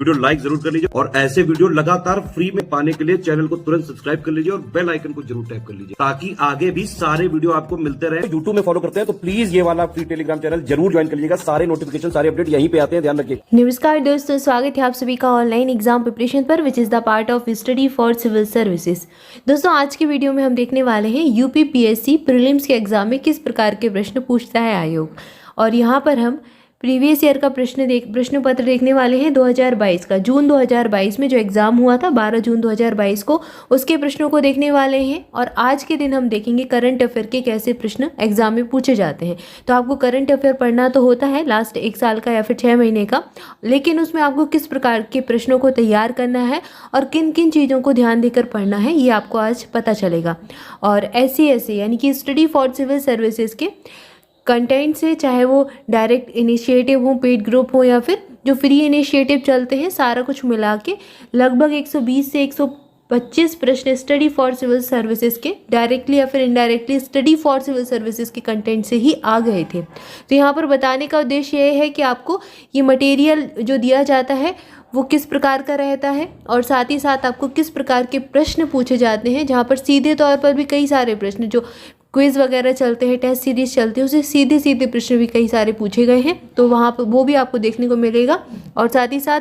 Video like जरूर कर लीजिए और ऐसे वीडियो लगातार फ्री में पाने के लिए चैनल को तुरंत सब्सक्राइब कर लीजिए और बेल आइकन को जरूर टैप कर लीजिए ताकि आगे भी सारे वीडियो आपको मिलते रहे। यूट्यूब में फॉलो करते हैं तो प्लीज ये वाला फ्री टेलीग्राम चैनल जरूर ज्वाइन कर लीजिएगा। सारे नोटिफिकेशन सारे अपडेट यहीं पे आते हैं, ध्यान रखिए। नमस्कार दोस्तों, स्वागत है आप सभी का ऑनलाइन एग्जाम प्रिपरेशन पर which is the part of study for civil services. दोस्तों आज की वीडियो में हम देखने वाले हैं यूपीपीएससी प्रीलिम्स के एग्जाम में किस प्रकार के प्रश्न पूछता है आयोग, और यहाँ पर हम प्रीवियस ईयर का प्रश्न पत्र देखने वाले हैं 2022 का। जून 2022 में जो एग्ज़ाम हुआ था 12 जून 2022 को, उसके प्रश्नों को देखने वाले हैं। और आज के दिन हम देखेंगे करंट अफेयर के कैसे प्रश्न एग्जाम में पूछे जाते हैं। तो आपको करंट अफेयर पढ़ना तो होता है लास्ट 1 साल का या फिर 6 महीने का, लेकिन उसमें आपको किस प्रकार के प्रश्नों को तैयार करना है और किन किन चीज़ों को ध्यान देकर पढ़ना है ये आपको आज पता चलेगा। और SCSA यानी कि स्टडी फॉर सिविल सर्विसेज के कंटेंट से, चाहे वो डायरेक्ट इनिशिएटिव हो, पेड ग्रुप हो या फिर जो फ्री इनिशिएटिव चलते हैं, सारा कुछ मिला के लगभग 120 से 125 प्रश्न स्टडी फॉर सिविल सर्विसेज के डायरेक्टली या फिर indirectly study for civil services के कंटेंट से ही आ गए थे। तो यहाँ पर बताने का उद्देश्य ये है कि आपको ये मटेरियल जो दिया जाता है वो किस प्रकार का रहता है और साथ ही साथ आपको किस प्रकार के प्रश्न पूछे जाते हैं, जहाँ पर सीधे तौर पर भी कई सारे प्रश्न जो क्विज़ वगैरह चलते हैं, टेस्ट सीरीज चलते हैं, उससे सीधे सीधे प्रश्न भी कई सारे पूछे गए हैं। तो वहाँ पर वो भी आपको देखने को मिलेगा। और साथ ही साथ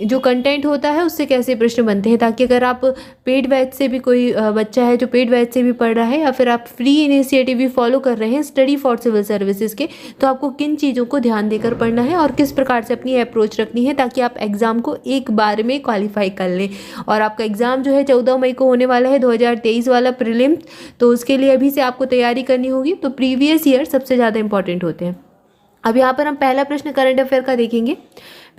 जो कंटेंट होता है उससे कैसे प्रश्न बनते हैं, ताकि अगर आप पेड बैच से भी कोई बच्चा है जो पेड बैच से भी पढ़ रहा है या फिर आप फ्री इनिशिएटिव भी फॉलो कर रहे हैं स्टडी फॉर सिविल सर्विसेज के, तो आपको किन चीज़ों को ध्यान देकर पढ़ना है और किस प्रकार से अपनी अप्रोच रखनी है ताकि आप एग्ज़ाम को एक बार में क्वालिफाई कर लें। और आपका एग्ज़ाम जो है 14 मई को होने वाला है, 2023 वाला प्रीलिम्स। तो उसके लिए अभी से आपको तैयारी करनी होगी। तो प्रीवियस ईयर सबसे ज़्यादा इंपॉर्टेंट होते हैं। अब यहाँ पर हम पहला प्रश्न करंट अफेयर का देखेंगे।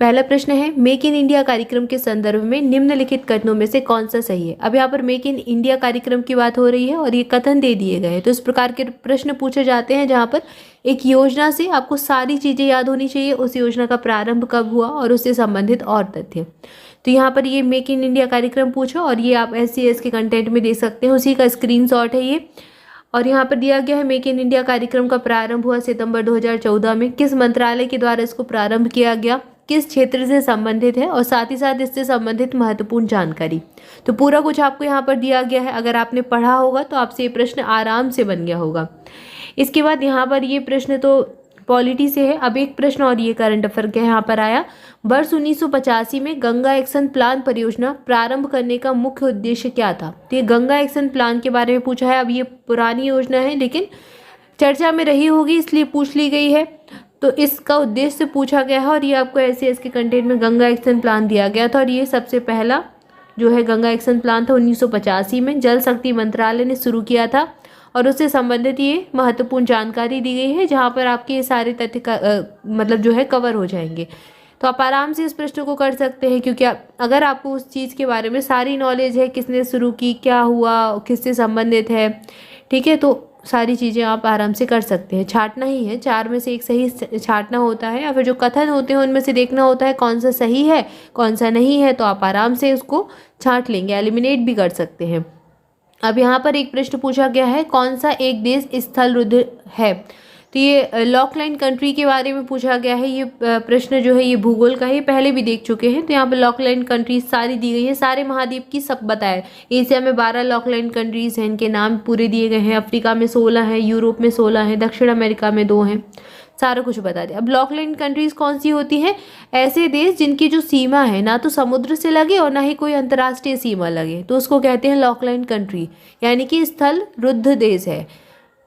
पहला प्रश्न है, मेक इन इंडिया कार्यक्रम के संदर्भ में निम्नलिखित कथनों में से कौन सा सही है। अब यहाँ पर मेक इन इंडिया कार्यक्रम की बात हो रही है और ये कथन दे दिए गए हैं। तो इस प्रकार के प्रश्न पूछे जाते हैं जहाँ पर एक योजना से आपको सारी चीज़ें याद होनी चाहिए, उस योजना का प्रारंभ कब हुआ और उससे संबंधित और तथ्य। तो यहाँ पर ये मेक इन इंडिया कार्यक्रम पूछा और ये आप SCS के कंटेंट में देख सकते हैं, उसी का स्क्रीनशॉट है ये। और यहाँ पर दिया गया है मेक इन इंडिया कार्यक्रम का प्रारंभ हुआ सितंबर 2014 में, किस मंत्रालय के द्वारा इसको प्रारंभ किया गया, किस क्षेत्र से संबंधित है और साथ ही साथ इससे संबंधित महत्वपूर्ण जानकारी। तो पूरा कुछ आपको यहाँ पर दिया गया है। अगर आपने पढ़ा होगा तो आपसे ये प्रश्न आराम से बन गया होगा। इसके बाद यहाँ पर ये प्रश्न तो पॉलिटी से है। अब एक प्रश्न और ये करंट अफेयर के यहाँ पर आया, वर्ष 1985 में गंगा एक्शन प्लान परियोजना प्रारंभ करने का मुख्य उद्देश्य क्या था। तो ये गंगा एक्शन प्लान के बारे में पूछा है। अब ये पुरानी योजना है लेकिन चर्चा में रही होगी इसलिए पूछ ली गई है। तो इसका उद्देश्य पूछा गया है और ये आपको SCS के कंटेंट में गंगा एक्शन प्लान दिया गया था। और ये सबसे पहला जो है गंगा एक्शन प्लान था 1985 में, जल शक्ति मंत्रालय ने शुरू किया था और उससे संबंधित ये महत्वपूर्ण जानकारी दी गई है जहाँ पर आपके ये सारे तथ्य मतलब जो है कवर हो जाएंगे। तो आप आराम से इस प्रश्न को कर सकते हैं, क्योंकि अगर आपको उस चीज़ के बारे में सारी नॉलेज है, किसने शुरू की, क्या हुआ, किससे संबंधित है, ठीक है, तो सारी चीज़ें आप आराम से कर सकते हैं। छांटना ही है, 4 में से एक सही छांटना होता है या फिर जो कथन होते हैं उनमें से देखना होता है कौन सा सही है कौन सा नहीं है। तो आप आराम से उसको छांट लेंगे, एलिमिनेट भी कर सकते हैं। अब यहाँ पर एक प्रश्न पूछा गया है, कौन सा एक देश स्थल रुद्ध है। तो ये लॉकलाइन कंट्री के बारे में पूछा गया है। ये प्रश्न जो है ये भूगोल का है, पहले भी देख चुके हैं। तो यहाँ पर लॉकलाइन कंट्रीज सारी दी गई है, सारे महाद्वीप की सब बताया। एशिया में 12 लॉकलाइन कंट्रीज हैं, इनके नाम पूरे दिए गए हैं। अफ्रीका में 16 हैं, यूरोप में 16 हैं, दक्षिण अमेरिका में 2 हैं, सारा कुछ बता दिया। अब लॉकलाइन कंट्रीज कौन सी होती हैं, ऐसे देश जिनकी जो सीमा है ना तो समुद्र से लगे और ना ही कोई अंतर्राष्ट्रीय सीमा लगे, तो उसको कहते हैं लॉकलाइन कंट्री, यानी कि स्थल रुद्ध देश है,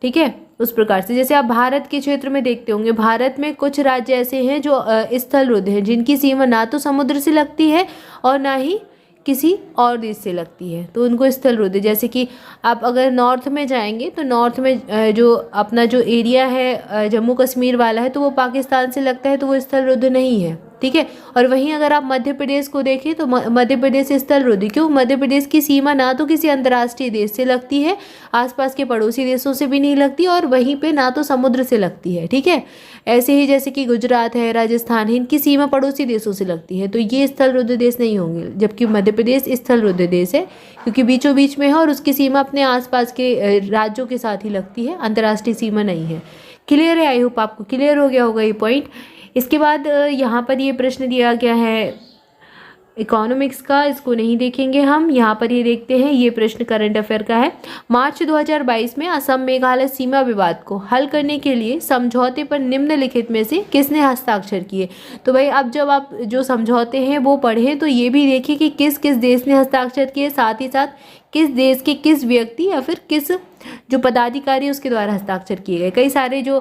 ठीक है। उस प्रकार से जैसे आप भारत के क्षेत्र में देखते होंगे, भारत में कुछ राज्य ऐसे हैं जो स्थल रुद्ध हैं, जिनकी सीमा ना तो समुद्र से लगती है और ना ही किसी और देश से लगती है, तो उनको स्थल रुद्ध। जैसे कि आप अगर नॉर्थ में जाएंगे तो नॉर्थ में जो अपना जो एरिया है जम्मू कश्मीर वाला है तो वो पाकिस्तान से लगता है, तो वो स्थल रुद्ध नहीं है, ठीक है। और वहीं अगर आप मध्य प्रदेश को देखें तो मध्य प्रदेश स्थल रुद्ध, क्यों, मध्य प्रदेश की सीमा ना तो किसी अंतर्राष्ट्रीय देश से लगती है, आसपास के पड़ोसी देशों से भी नहीं लगती और वहीं पे ना तो समुद्र से लगती है, ठीक है। ऐसे ही जैसे कि गुजरात है, राजस्थान है, इनकी सीमा पड़ोसी देशों से लगती है, तो ये स्थल रुद्ध देश नहीं होंगे। जबकि मध्य प्रदेश स्थल रुद्ध देश है क्योंकि बीचों बीच में है और उसकी सीमा अपने आसपास के राज्यों के साथ ही लगती है, अंतर्राष्ट्रीय सीमा नहीं है। क्लियर है, आई होप आपको क्लियर हो गया होगा ये पॉइंट। इसके बाद यहाँ पर ये प्रश्न दिया गया है, इकोनॉमिक्स का इसको नहीं देखेंगे हम। यहाँ पर ये देखते हैं, ये प्रश्न करंट अफेयर का है। मार्च 2022 में असम मेघालय सीमा विवाद को हल करने के लिए समझौते पर निम्नलिखित में से किसने हस्ताक्षर किए। तो भाई अब जब आप जो समझौते हैं वो पढ़ें तो ये भी देखिए कि किस किस देश ने हस्ताक्षर किए, साथ ही साथ किस देश के किस व्यक्ति या फिर किस जो पदाधिकारी उसके द्वारा हस्ताक्षर किए गए। कई सारे जो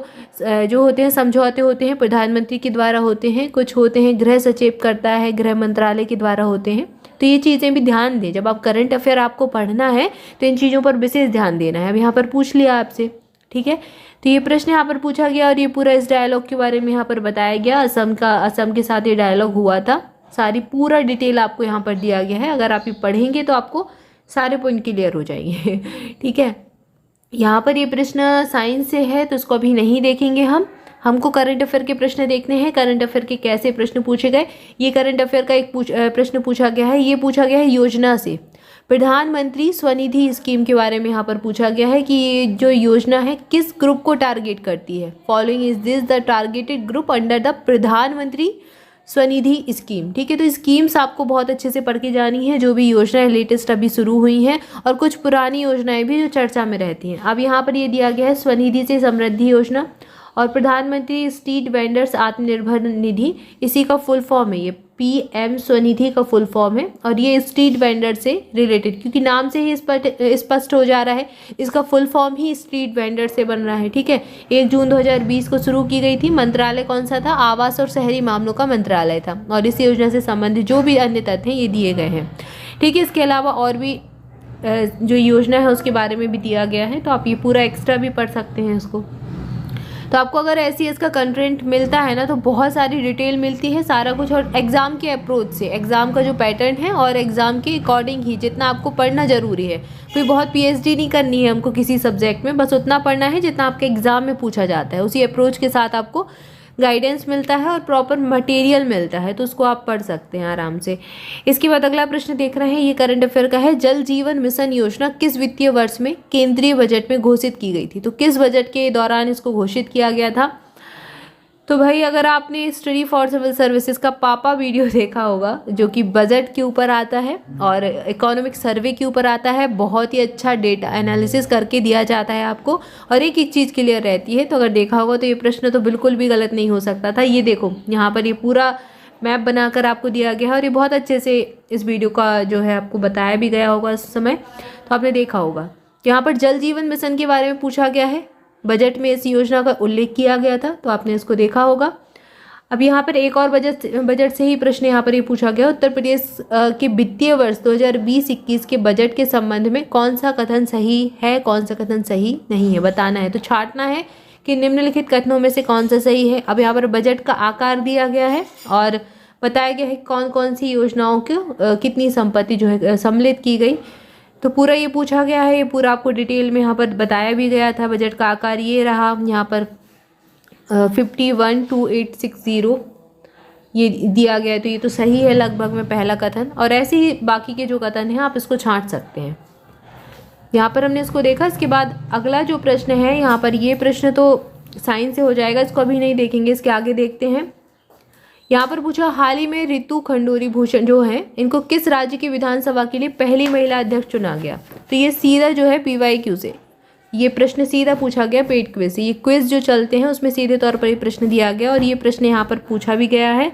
होते हैं समझौते होते हैं प्रधानमंत्री के द्वारा होते हैं, कुछ होते हैं गृह सचिव करता है, गृह मंत्रालय के द्वारा होते हैं। तो ये चीज़ें भी ध्यान दें, जब आप करंट अफेयर आपको पढ़ना है तो इन चीज़ों पर विशेष ध्यान देना है। अब यहाँ पर पूछ लिया आपसे, ठीक है। तो ये प्रश्न यहाँ पर पूछा गया और ये पूरा इस डायलॉग के बारे में यहाँ पर बताया गया। असम के साथ ये डायलॉग हुआ था, सारी पूरा डिटेल आपको यहाँ पर दिया गया है। अगर आप ये पढ़ेंगे तो आपको सारे पॉइंट क्लियर हो जाएंगे, ठीक है। यहाँ पर ये प्रश्न साइंस से है तो इसको अभी नहीं देखेंगे हम। हमको करंट अफेयर के प्रश्न देखने हैं, करंट अफेयर के कैसे प्रश्न पूछे गए। ये करंट अफेयर का एक प्रश्न पूछा गया है, ये पूछा गया है योजना से। प्रधानमंत्री स्वनिधि स्कीम के बारे में यहाँ पर पूछा गया है कि ये जो योजना है किस ग्रुप को टारगेट करती है। Following is this the targeted group under the प्रधानमंत्री स्वनिधि स्कीम, ठीक है। तो स्कीम्स आपको बहुत अच्छे से पढ़ के जानी है, जो भी योजनाएं लेटेस्ट अभी शुरू हुई हैं और कुछ पुरानी योजनाएं भी जो चर्चा में रहती हैं। अब यहाँ पर ये दिया गया है स्वनिधि से समृद्धि योजना और प्रधानमंत्री स्ट्रीट वेंडर्स आत्मनिर्भर निधि, इसी का फुल फॉर्म है। ये PM स्वनिधि का फुल फॉर्म है और ये स्ट्रीट वेंडर से रिलेटेड, क्योंकि नाम से ही स्पष्ट हो जा रहा है, इसका फुल फॉर्म ही स्ट्रीट वेंडर से बन रहा है, ठीक है। 1 जून 2020 को शुरू की गई थी। मंत्रालय कौन सा था? आवास और शहरी मामलों का मंत्रालय था। और इस योजना से संबंधित जो भी अन्य तथ्य हैं ये दिए गए हैं, ठीक है। इसके अलावा और भी जो योजना है उसके बारे में भी दिया गया है, तो आप ये पूरा एक्स्ट्रा भी पढ़ सकते हैं इसको। तो आपको अगर SES का कंटेंट मिलता है ना तो बहुत सारी डिटेल मिलती है, सारा कुछ। और एग्ज़ाम के अप्रोच से, एग्ज़ाम का जो पैटर्न है और एग्ज़ाम के अकॉर्डिंग ही जितना आपको पढ़ना ज़रूरी है। कोई बहुत PhD नहीं करनी है हमको किसी सब्जेक्ट में, बस उतना पढ़ना है जितना आपके एग्ज़ाम में पूछा जाता है। उसी अप्रोच के साथ आपको गाइडेंस मिलता है और प्रॉपर मटेरियल मिलता है, तो उसको आप पढ़ सकते हैं आराम से। इसके बाद अगला प्रश्न देख रहे हैं, ये करंट अफेयर का है। जल जीवन मिशन योजना किस वित्तीय वर्ष में केंद्रीय बजट में घोषित की गई थी? तो किस बजट के दौरान इसको घोषित किया गया था? तो भाई अगर आपने स्टडी फॉर सिविल सर्विसेज का पापा वीडियो देखा होगा, जो कि बजट के ऊपर आता है और इकोनॉमिक सर्वे के ऊपर आता है, बहुत ही अच्छा डेटा एनालिसिस करके दिया जाता है आपको और एक एक चीज़ क्लियर रहती है। तो अगर देखा होगा तो ये प्रश्न तो बिल्कुल भी गलत नहीं हो सकता था। ये देखो यहाँ पर ये पूरा मैप बनाकर आपको दिया गया है और ये बहुत अच्छे से इस वीडियो का जो है आपको बताया भी गया होगा उस समय, तो आपने देखा होगा। यहाँ पर जल जीवन मिशन के बारे में पूछा गया है, बजट में इस योजना का उल्लेख किया गया था, तो आपने इसको देखा होगा। अब यहाँ पर एक और बजट से ही प्रश्न यहाँ पर ये पूछा गया, उत्तर प्रदेश के वित्तीय वर्ष 2020-21 के बजट के संबंध में कौन सा कथन सही है, कौन सा कथन सही नहीं है, बताना है। तो छांटना है कि निम्नलिखित कथनों में से कौन सा सही है। अब यहाँ पर बजट का आकार दिया गया है और बताया गया है कौन कौन सी योजनाओं को कितनी संपत्ति जो है सम्मिलित की गई, तो पूरा ये पूछा गया है। ये पूरा आपको डिटेल में यहाँ पर बताया भी गया था। बजट का आकार ये रहा, यहाँ पर 512860 ये दिया गया है, तो ये तो सही है लगभग में पहला कथन। और ऐसे ही बाकी के जो कथन हैं आप इसको छांट सकते हैं। यहाँ पर हमने इसको देखा। इसके बाद अगला जो प्रश्न है यहाँ पर, ये प्रश्न तो साइंस से हो जाएगा, इसको अभी नहीं देखेंगे, इसके आगे देखते हैं। यहाँ पर पूछा, हाल ही में रितु खंडूरी भूषण जो है, इनको किस राज्य की विधानसभा के लिए पहली महिला अध्यक्ष चुना गया? तो ये सीधा जो है PYQ से ये प्रश्न सीधा पूछा गया, पेड क्विज से। ये क्विज जो चलते हैं उसमें सीधे तौर पर ये प्रश्न दिया गया और ये प्रश्न यहाँ पर पूछा भी गया है।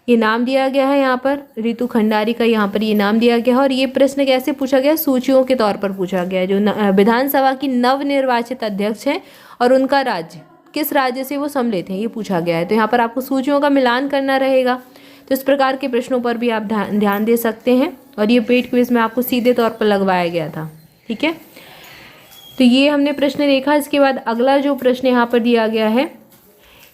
ये नाम दिया गया है यहाँ पर रितु खंडारी का, यहाँ पर ये नाम दिया गया है। और ये प्रश्न कैसे पूछा गया? सूचियों के तौर पर पूछा गया। जो विधानसभा की नवनिर्वाचित अध्यक्ष हैं और उनका राज्य, किस राज्य से वो सम्मिलित हैं, ये पूछा गया है। तो यहाँ पर आपको सूचियों का मिलान करना रहेगा। तो इस प्रकार के प्रश्नों पर भी आप ध्यान दे सकते हैं और ये पेड क्विज में आपको सीधे तौर पर लगवाया गया था, ठीक है। तो ये हमने प्रश्न देखा। इसके बाद अगला जो प्रश्न यहाँ पर दिया गया है,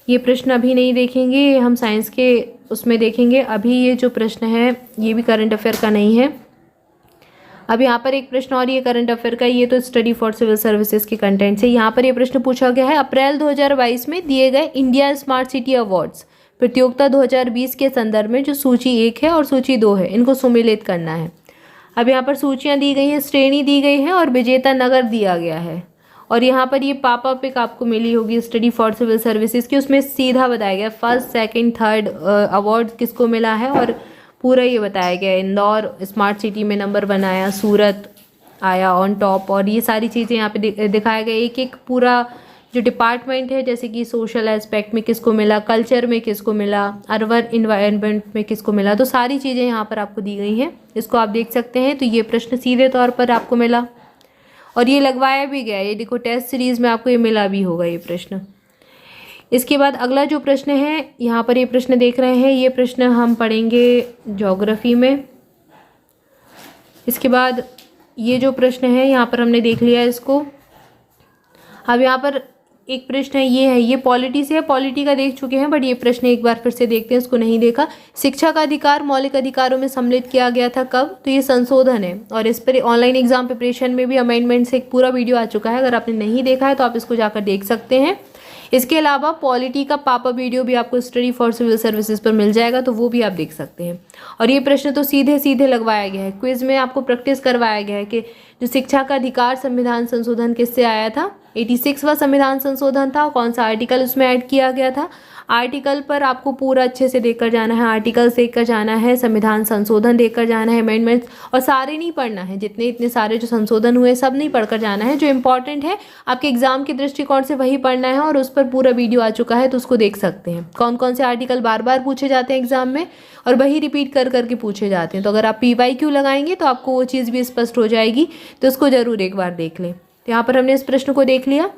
ये प्रश्न अभी नहीं देखेंगे, ये हम साइंस के उसमें देखेंगे। अभी ये जो प्रश्न है ये भी करंट अफेयर का नहीं है। अब यहाँ पर एक प्रश्न और, ये करंट अफेयर का, ये तो स्टडी फॉर सिविल सर्विसेज के कंटेंट से। यहाँ पर ये प्रश्न पूछा गया है, अप्रैल 2022 में दिए गए इंडिया स्मार्ट सिटी अवार्ड्स प्रतियोगिता 2020 के संदर्भ में जो सूची 1 है और सूची 2 है, इनको सुमेलित करना है। अब यहाँ पर सूचियाँ दी गई हैं, श्रेणी दी गई है और विजेता नगर दिया गया है। और यहाँ पर ये पापा पिक आपको मिली होगी स्टडी फॉर सिविल सर्विसेज की, उसमें सीधा बताया गया फर्स्ट सेकंड थर्ड अवार्ड किसको मिला है और पूरा ये बताया गया है। इंदौर स्मार्ट सिटी में नंबर 1 आया, सूरत आया ऑन टॉप, और ये सारी चीज़ें यहाँ पे दिखाया गया। एक एक पूरा जो डिपार्टमेंट है, जैसे कि सोशल एस्पेक्ट में किसको मिला, कल्चर में किसको मिला, अर्बन इन्वायरमेंट में किसको मिला, तो सारी चीज़ें यहाँ पर आपको दी गई हैं। इसको आप देख सकते हैं। तो ये प्रश्न सीधे तौर पर आपको मिला और ये लगवाया भी गया। ये देखो टेस्ट सीरीज़ में आपको ये मिला भी होगा ये प्रश्न। इसके बाद अगला जो प्रश्न है, यहाँ पर ये प्रश्न देख रहे हैं, ये प्रश्न हम पढ़ेंगे ज्योग्राफी में। इसके बाद ये जो प्रश्न है यहाँ पर हमने देख लिया इसको। अब यहाँ पर एक प्रश्न है, ये पॉलिटी से है, पॉलिटी का देख चुके हैं, बट ये प्रश्न एक बार फिर से देखते हैं, इसको नहीं देखा। शिक्षा का अधिकार मौलिक अधिकारों में सम्मिलित किया गया था कब? तो ये संशोधन है, और इस पर ऑनलाइन एग्जाम प्रिपरेशन में भी अमेंडमेंट से एक पूरा वीडियो आ चुका है। अगर आपने नहीं देखा है तो आप इसको जाकर देख सकते हैं। इसके अलावा पॉलिटी का पापा वीडियो भी आपको स्टडी फॉर सिविल सर्विसेज पर मिल जाएगा, तो वो भी आप देख सकते हैं। और ये प्रश्न तो सीधे सीधे लगवाया गया है, क्विज में आपको प्रैक्टिस करवाया गया है कि जो शिक्षा का अधिकार संविधान संशोधन किससे आया था? 86वां संविधान संशोधन था। कौन सा आर्टिकल उसमें ऐड किया गया था? आर्टिकल पर आपको पूरा अच्छे से देखकर जाना है, आर्टिकल्स देखकर जाना है, संविधान संशोधन देखकर जाना है, अमेंडमेंट्स, और सारे नहीं पढ़ना है, जितने इतने सारे जो संशोधन हुए सब नहीं पढ़कर जाना है। जो इंपॉर्टेंट है आपके एग्जाम के दृष्टिकोण से वही पढ़ना है, और उस पर पूरा वीडियो आ चुका है, तो उसको देख सकते हैं। कौन कौन से आर्टिकल बार बार पूछे जाते हैं एग्जाम में, और वही रिपीट कर करके पूछे जाते हैं। तो अगर आप PYQ लगाएंगे तो आपको वो चीज़ भी स्पष्ट हो जाएगी, तो उसको ज़रूर एक बार देख लें। तो यहाँ पर हमने इस प्रश्न को देख लिया।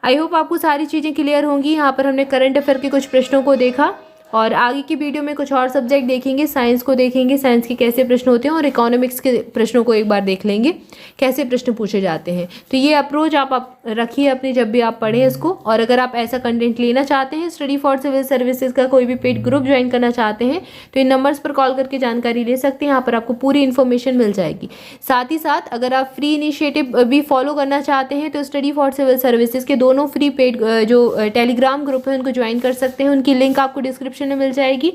आई होप आपको सारी चीज़ें क्लियर होंगी। यहाँ पर हमने करंट अफेयर के कुछ प्रश्नों को देखा, और आगे की वीडियो में कुछ और सब्जेक्ट देखेंगे, साइंस को देखेंगे, साइंस के कैसे प्रश्न होते हैं, और इकोनॉमिक्स के प्रश्नों को एक बार देख लेंगे कैसे प्रश्न पूछे जाते हैं। तो ये अप्रोच आप रखिए अपनी, जब भी आप पढ़ें इसको। और अगर आप ऐसा कंटेंट लेना चाहते हैं, स्टडी फॉर सिविल सर्विसेज का कोई भी पेड ग्रुप ज्वाइन करना चाहते हैं, तो इन नंबर्स पर कॉल करके जानकारी ले सकते हैं। यहाँ पर आपको पूरी इन्फॉर्मेशन मिल जाएगी। साथ ही साथ अगर आप फ्री इनिशिएटिव भी फॉलो करना चाहते हैं, तो स्टडी फॉर सिविल सर्विसेज के दोनों फ्री पेड जो टेलीग्राम ग्रुप है उनको ज्वाइन कर सकते हैं। उनकी लिंक आपको डिस्क्रिप्शन में मिल जाएगी।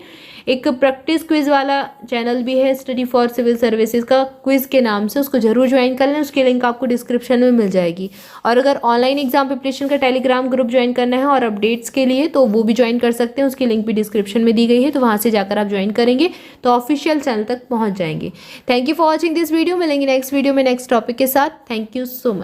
एक प्रैक्टिस क्विज वाला चैनल भी है स्टडी फॉर सिविल सर्विसेज का, क्विज के नाम से, उसको जरूर ज्वाइन कर लें। उसकी लिंक आपको डिस्क्रिप्शन में मिल जाएगी। और अगर ऑनलाइन एग्जाम प्रिपरेशन का टेलीग्राम ग्रुप ज्वाइन करना है और अपडेट्स के लिए, तो वो भी ज्वाइन कर सकते हैं। उसकी लिंक भी डिस्क्रिप्शन में दी गई है, तो वहाँ से जाकर आप ज्वाइन करेंगे तो ऑफिशियल चैनल तक पहुँच जाएंगे। Thank you for watching this video. मिलेंगे नेक्स्ट वीडियो में नेक्स्ट टॉपिक के साथ। Thank you so much.